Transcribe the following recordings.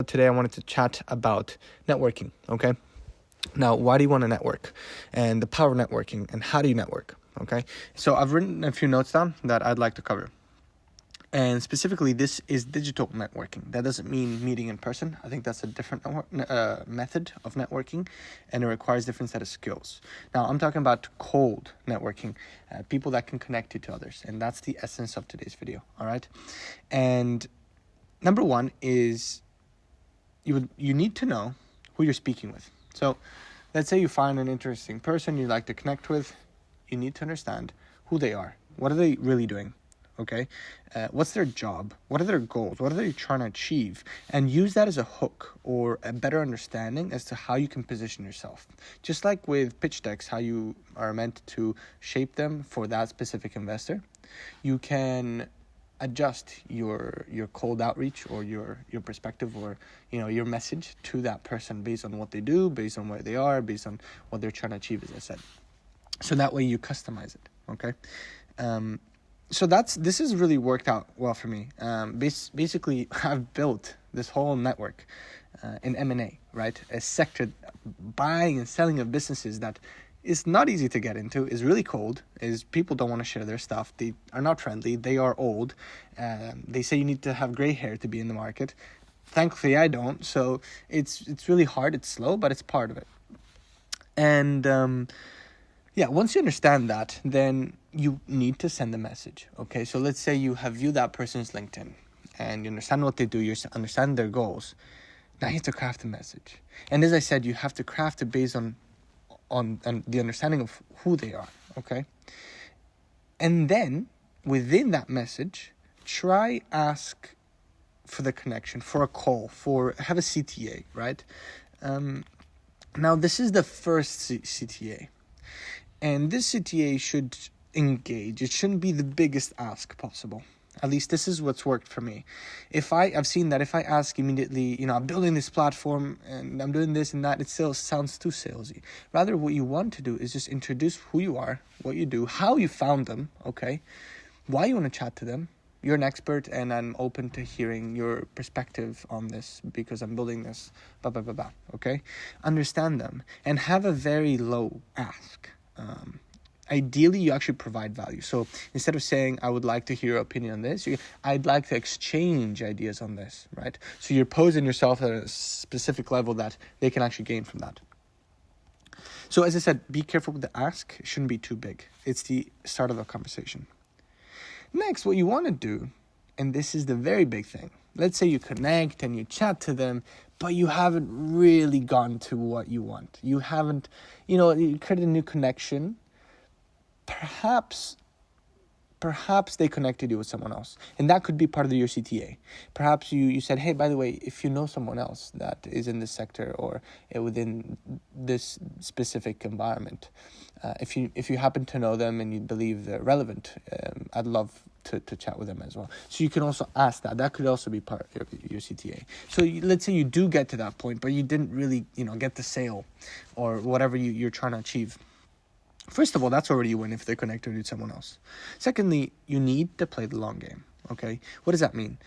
today I wanted to chat about networking, okay? Now, why do you want to network? And the power of networking, and how do you network, okay? So I've written a few notes down that I'd like to cover. And specifically, this is digital networking. That doesn't mean meeting in person. I think that's a different method of networking, and it requires different set of skills. Now, I'm talking about cold networking, people that can connect you to others, and that's the essence of today's video, all right? And number one is you need to know who you're speaking with. So let's say you find an interesting person you'd like to connect with. You need to understand who they are. What are they really doing? Okay, what's their job? What are their goals? What are they trying to achieve? And use that as a hook or a better understanding as to how you can position yourself. Just like with pitch decks, how you are meant to shape them for that specific investor, you can adjust your cold outreach or your perspective or your message to that person based on what they do, based on where they are, based on what they're trying to achieve, as I said. So that way you customize it. Okay. So this has really worked out well for me. Basically, I've built this whole network in M&A, right? A sector, buying and selling of businesses that is not easy to get into, is really cold, is people don't want to share their stuff. They are not friendly. They are old. They say you need to have gray hair to be in the market. Thankfully, I don't. So it's really hard. It's slow, but it's part of it. And once you understand that, then you need to send a message, okay? So let's say you have viewed that person's LinkedIn and you understand what they do, you understand their goals. Now you have to craft a message. And as I said, you have to craft it based on the understanding of who they are, okay? And then within that message, ask for the connection, for a call, have a CTA, right? Now this is the first CTA. And this CTA should engage. It shouldn't be the biggest ask possible. At least this is what's worked for me. I've seen that if I ask immediately, I'm building this platform and I'm doing this and that, it still sounds too salesy. Rather, what you want to do is just introduce who you are, what you do, how you found them, okay? Why you want to chat to them. You're an expert and I'm open to hearing your perspective on this because I'm building this, okay? Understand them and have a very low ask. Ideally, you actually provide value. So instead of saying, I would like to hear your opinion on this, I'd like to exchange ideas on this, right? So you're posing yourself at a specific level that they can actually gain from that. So as I said, be careful with the ask. It shouldn't be too big. It's the start of a conversation. Next, what you want to do, and this is the very big thing. Let's say you connect and you chat to them, but you haven't really gone to what you want. You haven't, you created a new connection. Perhaps they connected you with someone else. And that could be part of your CTA. Perhaps you said, hey, by the way, if you know someone else that is in this sector or within this specific environment, if you happen to know them and you believe they're relevant, I'd love to chat with them as well. So you can also ask that. That could also be part of your CTA. So let's say you do get to that point, but you didn't really, get the sale or whatever you're trying to achieve. First of all, that's already a win if they're connected with someone else. Secondly, you need to play the long game, okay? What does that mean?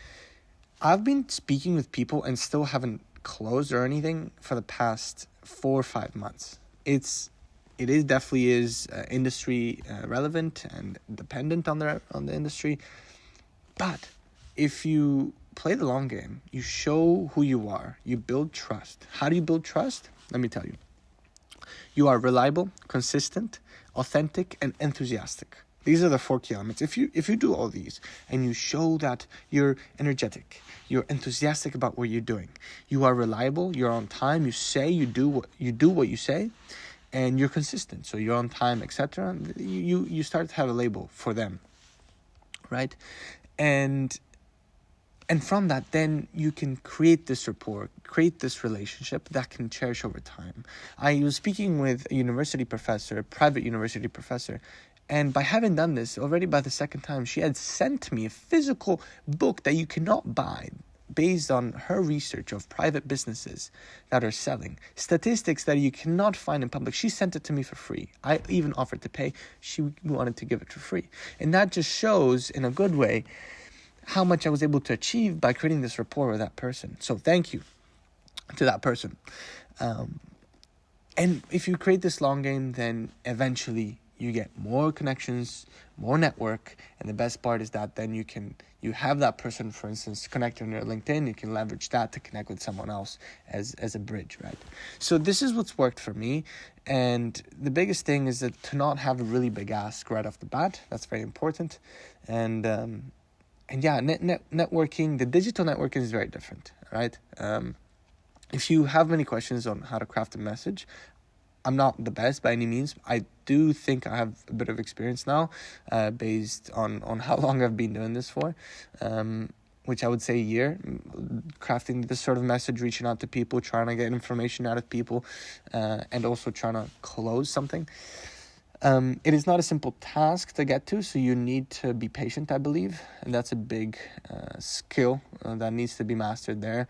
I've been speaking with people and still haven't closed or anything for the past 4 or 5 months. It definitely is industry relevant and dependent on the industry. But if you play the long game, you show who you are, you build trust. How do you build trust? Let me tell you. You are reliable, consistent, authentic, and enthusiastic. These are the 4 key elements. If you do all these and you show that you're energetic, you're enthusiastic about what you're doing, you are reliable, you're on time, you do what you say, and you're consistent. So you're on time, etc. You start to have a label for them, right? And from that, then you can create this rapport, create this relationship that can cherish over time. I was speaking with a private university professor, and by having done this, already by the second time, she had sent me a physical book that you cannot buy based on her research of private businesses that are selling. Statistics that you cannot find in public. She sent it to me for free. I even offered to pay. She wanted to give it for free. And that just shows, in a good way, how much I was able to achieve by creating this rapport with that person. So thank you to that person. And if you create this long game, then eventually you get more connections, more network, and the best part is that then you have that person, for instance, connected on your LinkedIn. You can leverage that to connect with someone else as a bridge, right? So this is what's worked for me, and the biggest thing is that to not have a really big ask right off the bat. That's very important, and yeah, networking, the digital networking is very different, right? If you have many questions on how to craft a message, I'm not the best by any means. I do think I have a bit of experience now, based on how long I've been doing this for, which I would say a year, crafting this sort of message, reaching out to people, trying to get information out of people, and also trying to close something. It is not a simple task to get to, so you need to be patient, I believe, and that's a big skill that needs to be mastered there.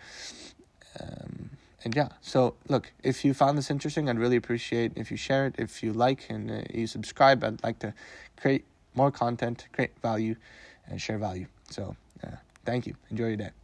And yeah, so look, if you found this interesting, I'd really appreciate if you share it. If you like and you subscribe, I'd like to create more content, create value, and share value. So thank you. Enjoy your day.